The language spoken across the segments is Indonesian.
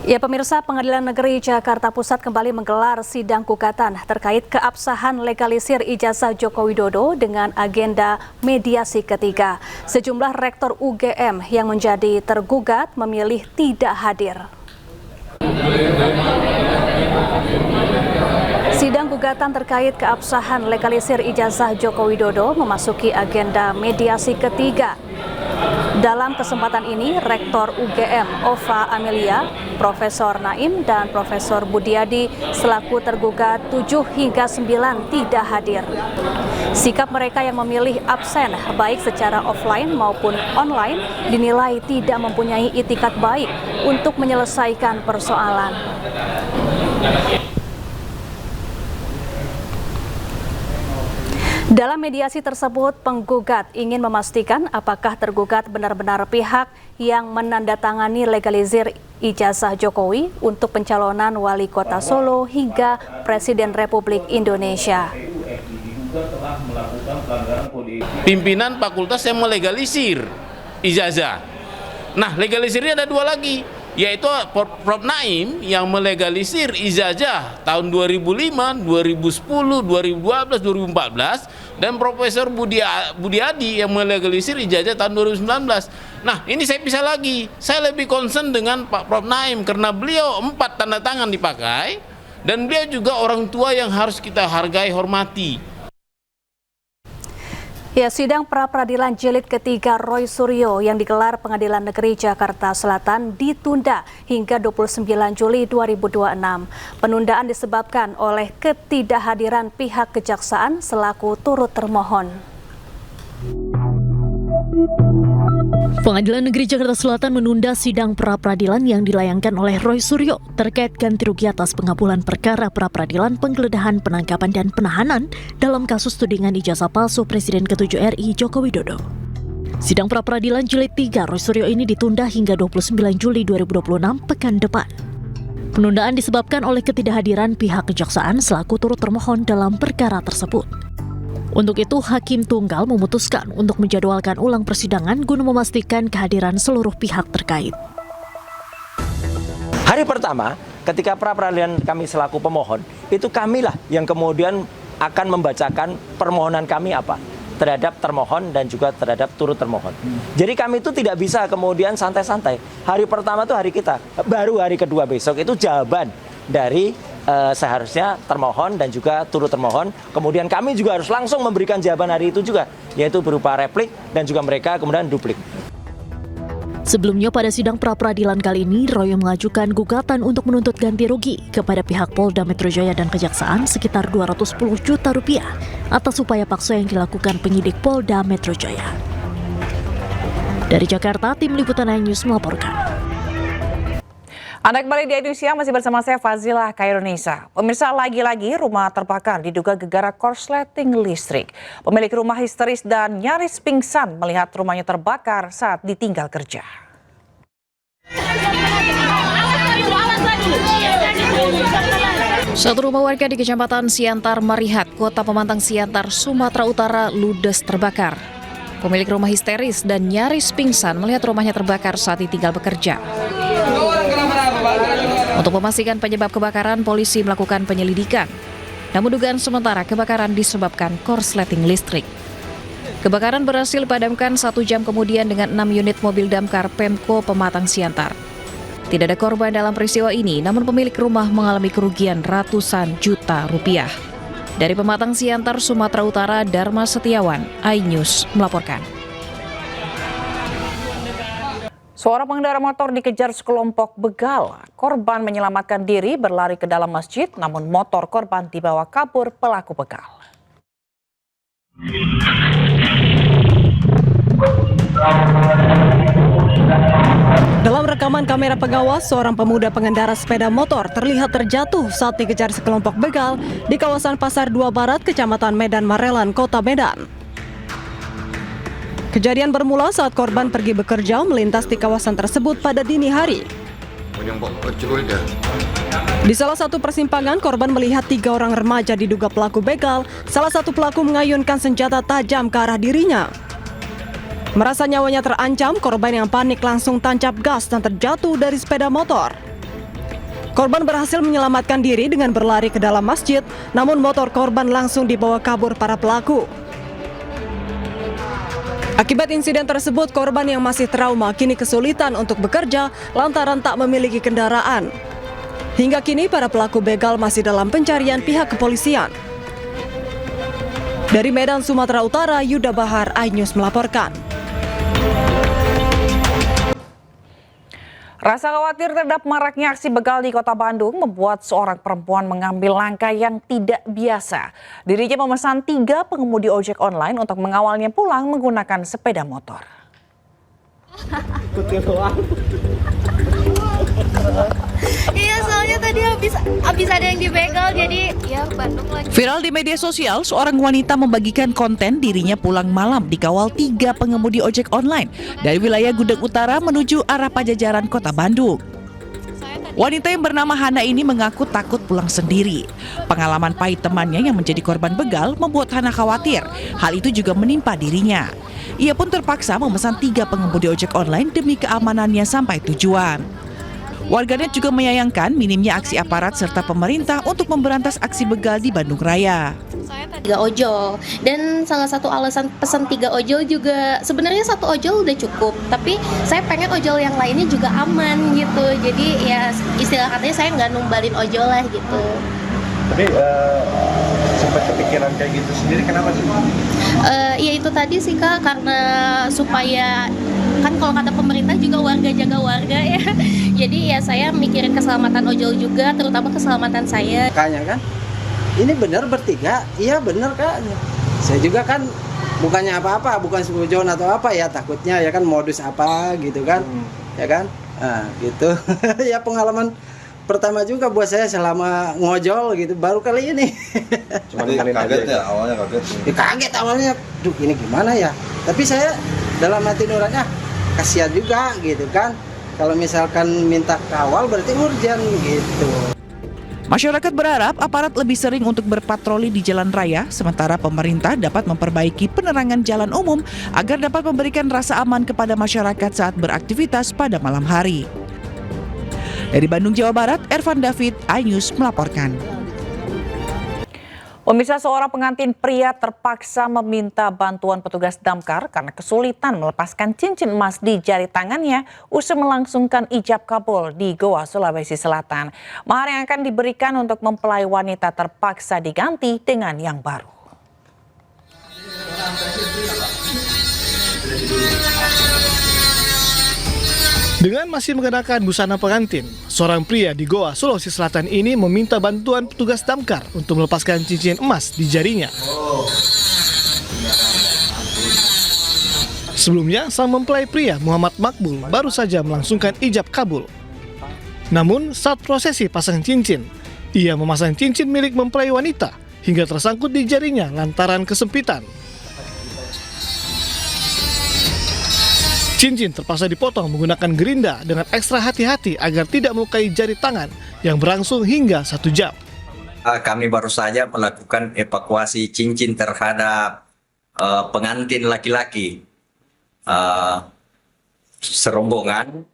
Ya pemirsa, Pengadilan Negeri Jakarta Pusat kembali menggelar sidang gugatan terkait keabsahan legalisir ijazah Joko Widodo dengan agenda mediasi ketiga. Sejumlah rektor UGM yang menjadi tergugat memilih tidak hadir. Sidang gugatan terkait keabsahan legalisir ijazah Joko Widodo memasuki agenda mediasi ketiga. Dalam kesempatan ini, Rektor UGM Ova Amelia, Profesor Naim, dan Profesor Budiadi selaku tergugat 7 hingga 9 tidak hadir. Sikap mereka yang memilih absen baik secara offline maupun online dinilai tidak mempunyai itikat baik untuk menyelesaikan persoalan. Dalam mediasi tersebut, penggugat ingin memastikan apakah tergugat benar-benar pihak yang menandatangani legalisir ijazah Jokowi untuk pencalonan wali kota Solo hingga Presiden Republik Indonesia. Pimpinan fakultas yang melegalisir ijazah. Nah, legalisirnya ada dua lagi, yaitu Prof. Naim yang melegalisir ijazah tahun 2005, 2010, 2012, 2014 dan Profesor Budiadi yang melegalisir ijazah tahun 2019. Nah, ini saya pisah lagi. Saya lebih concern dengan Pak Prof. Naim karena beliau 4 tanda tangan dipakai dan beliau juga orang tua yang harus kita hargai, hormati. Ya, sidang pra-peradilan jilid ketiga Roy Suryo yang digelar Pengadilan Negeri Jakarta Selatan ditunda hingga 29 Juli 2026. Penundaan disebabkan oleh ketidakhadiran pihak kejaksaan selaku turut termohon. Pengadilan Negeri Jakarta Selatan menunda sidang pra-peradilan yang dilayangkan oleh Roy Suryo terkait ganti rugi atas pengabulan perkara pra-peradilan penggeledahan, penangkapan, dan penahanan dalam kasus tudingan ijazah palsu Presiden ke-7 RI Joko Widodo. Sidang pra-peradilan jilid 3 Roy Suryo ini ditunda hingga 29 Juli 2026 pekan depan. Penundaan disebabkan oleh ketidakhadiran pihak kejaksaan selaku turut termohon dalam perkara tersebut. Untuk itu, Hakim Tunggal memutuskan untuk menjadwalkan ulang persidangan guna memastikan kehadiran seluruh pihak terkait. Hari pertama, ketika pra-peradilan kami selaku pemohon, itu kamilah yang kemudian akan membacakan permohonan kami apa terhadap termohon dan juga terhadap turut termohon. Jadi kami itu tidak bisa kemudian santai-santai. Hari pertama itu hari kita, baru hari kedua besok itu jawaban dari seharusnya termohon dan juga turut termohon. Kemudian kami juga harus langsung memberikan jawaban hari itu juga, yaitu berupa replik dan juga mereka kemudian duplik. Sebelumnya pada sidang pra-peradilan kali ini, Roy mengajukan gugatan untuk menuntut ganti rugi kepada pihak Polda Metro Jaya dan Kejaksaan sekitar 210 juta rupiah atas upaya paksa yang dilakukan penyidik Polda Metro Jaya. Dari Jakarta, Tim Liputan iNews melaporkan. Anda kembali di Indonesia, masih bersama saya Fazilah Khairunisa. Pemirsa, lagi-lagi rumah terbakar diduga gegara korsleting listrik. Pemilik rumah histeris dan nyaris pingsan melihat rumahnya terbakar saat ditinggal kerja. Satu rumah warga di Kecamatan Siantar Marihat, Kota Pemantang Siantar, Sumatera Utara ludes terbakar. Pemilik rumah histeris dan nyaris pingsan melihat rumahnya terbakar saat ditinggal bekerja. Untuk memastikan penyebab kebakaran, polisi melakukan penyelidikan. Namun dugaan sementara kebakaran disebabkan korsleting listrik. Kebakaran berhasil dipadamkan 1 jam kemudian dengan 6 unit mobil damkar Pemko Pematang Siantar. Tidak ada korban dalam peristiwa ini, namun pemilik rumah mengalami kerugian ratusan juta rupiah. Dari Pematang Siantar, Sumatera Utara, Dharma Setiawan, iNews melaporkan. Seorang pengendara motor dikejar sekelompok begal. Korban menyelamatkan diri berlari ke dalam masjid, namun motor korban dibawa kabur pelaku begal. Dalam rekaman kamera pengawas, seorang pemuda pengendara sepeda motor terlihat terjatuh saat dikejar sekelompok begal di kawasan Pasar 2 Barat, Kecamatan Medan Marelan, Kota Medan. Kejadian bermula saat korban pergi bekerja melintas di kawasan tersebut pada dini hari. Di salah satu persimpangan, korban melihat 3 orang remaja diduga pelaku begal. Salah satu pelaku mengayunkan senjata tajam ke arah dirinya. Merasa nyawanya terancam, korban yang panik langsung tancap gas dan terjatuh dari sepeda motor. Korban berhasil menyelamatkan diri dengan berlari ke dalam masjid, namun motor korban langsung dibawa kabur para pelaku. Akibat insiden tersebut, korban yang masih trauma kini kesulitan untuk bekerja lantaran tak memiliki kendaraan. Hingga kini para pelaku begal masih dalam pencarian pihak kepolisian. Dari Medan, Sumatera Utara, Yuda Bahar, iNews melaporkan. Rasa khawatir terhadap maraknya aksi begal di Kota Bandung membuat seorang perempuan mengambil langkah yang tidak biasa. Dirinya memesan 3 pengemudi ojek online untuk mengawalnya pulang menggunakan sepeda motor. Iya, soalnya tadi habis ada yang dibegal, jadi ya Bandung lagi. Viral di media sosial, seorang wanita membagikan konten dirinya pulang malam dikawal 3 pengemudi ojek online dari wilayah Gudeg Utara menuju arah Pajajaran Kota Bandung. Wanita yang bernama Hana ini mengaku takut pulang sendiri. Pengalaman pahit temannya yang menjadi korban begal membuat Hana khawatir. Hal itu juga menimpa dirinya. Ia pun terpaksa memesan 3 pengemudi ojek online demi keamanannya sampai tujuan. Warganet juga menyayangkan minimnya aksi aparat serta pemerintah untuk memberantas aksi begal di Bandung Raya. 3 ojol, dan salah satu alasan pesan 3 ojol juga sebenarnya 1 ojol udah cukup, tapi saya pengen ojol yang lainnya juga aman gitu. Jadi ya istilah katanya saya nggak numbalin ojol lah gitu. Tapi sempat kepikiran kayak gitu sendiri, kenapa sih? Ya itu tadi sih Kak, karena supaya kan kalau kata pemerintah juga warga jaga warga ya. Jadi ya saya mikirin keselamatan ojol juga, terutama keselamatan saya. Kayaknya kan, ini benar bertiga, iya benar Kak. Saya juga kan bukannya apa-apa, bukan seujon atau apa ya, takutnya ya kan modus apa gitu kan, ya kan, nah gitu. Ya pengalaman pertama juga buat saya selama ngojol gitu, baru kali ini. Cuma kaget ya, awalnya kaget. Ya, kaget awalnya, duh ini gimana ya. Tapi saya dalam hati nurani, kasihan juga gitu kan. Kalau misalkan minta kawal berarti urgent gitu. Masyarakat berharap aparat lebih sering untuk berpatroli di jalan raya, sementara pemerintah dapat memperbaiki penerangan jalan umum agar dapat memberikan rasa aman kepada masyarakat saat beraktivitas pada malam hari. Dari Bandung, Jawa Barat, Ervan David, iNews melaporkan. Pemirsa, seorang pengantin pria terpaksa meminta bantuan petugas damkar karena kesulitan melepaskan cincin emas di jari tangannya usai melangsungkan ijab kabul di Goa, Sulawesi Selatan. Mahar yang akan diberikan untuk mempelai wanita terpaksa diganti dengan yang baru. Dengan masih mengenakan busana pengantin, seorang pria di Goa, Sulawesi Selatan ini meminta bantuan petugas damkar untuk melepaskan cincin emas di jarinya. Sebelumnya, sang mempelai pria Muhammad Makbul baru saja melangsungkan ijab kabul. Namun, saat prosesi pasang cincin, ia memasang cincin milik mempelai wanita hingga tersangkut di jarinya lantaran kesempitan. Cincin terpaksa dipotong menggunakan gerinda dengan ekstra hati-hati agar tidak melukai jari tangan yang berlangsung hingga 1 jam. Kami baru saja melakukan evakuasi cincin terhadap pengantin laki-laki. Serombongan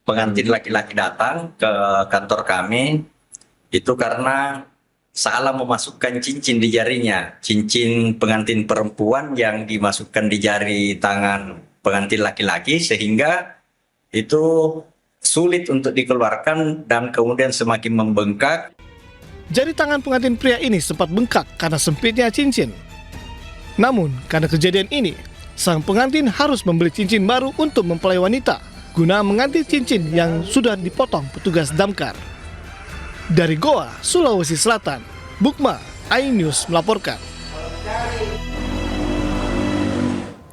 pengantin laki-laki datang ke kantor kami itu karena salah memasukkan cincin di jarinya. Cincin pengantin perempuan yang dimasukkan di jari tangan pengantin laki-laki sehingga itu sulit untuk dikeluarkan dan kemudian semakin membengkak. Jari tangan pengantin pria ini sempat bengkak karena sempitnya cincin. Namun karena kejadian ini, sang pengantin harus membeli cincin baru untuk mempelai wanita guna mengganti cincin yang sudah dipotong petugas damkar. Dari Goa, Sulawesi Selatan, Bukma, iNews melaporkan.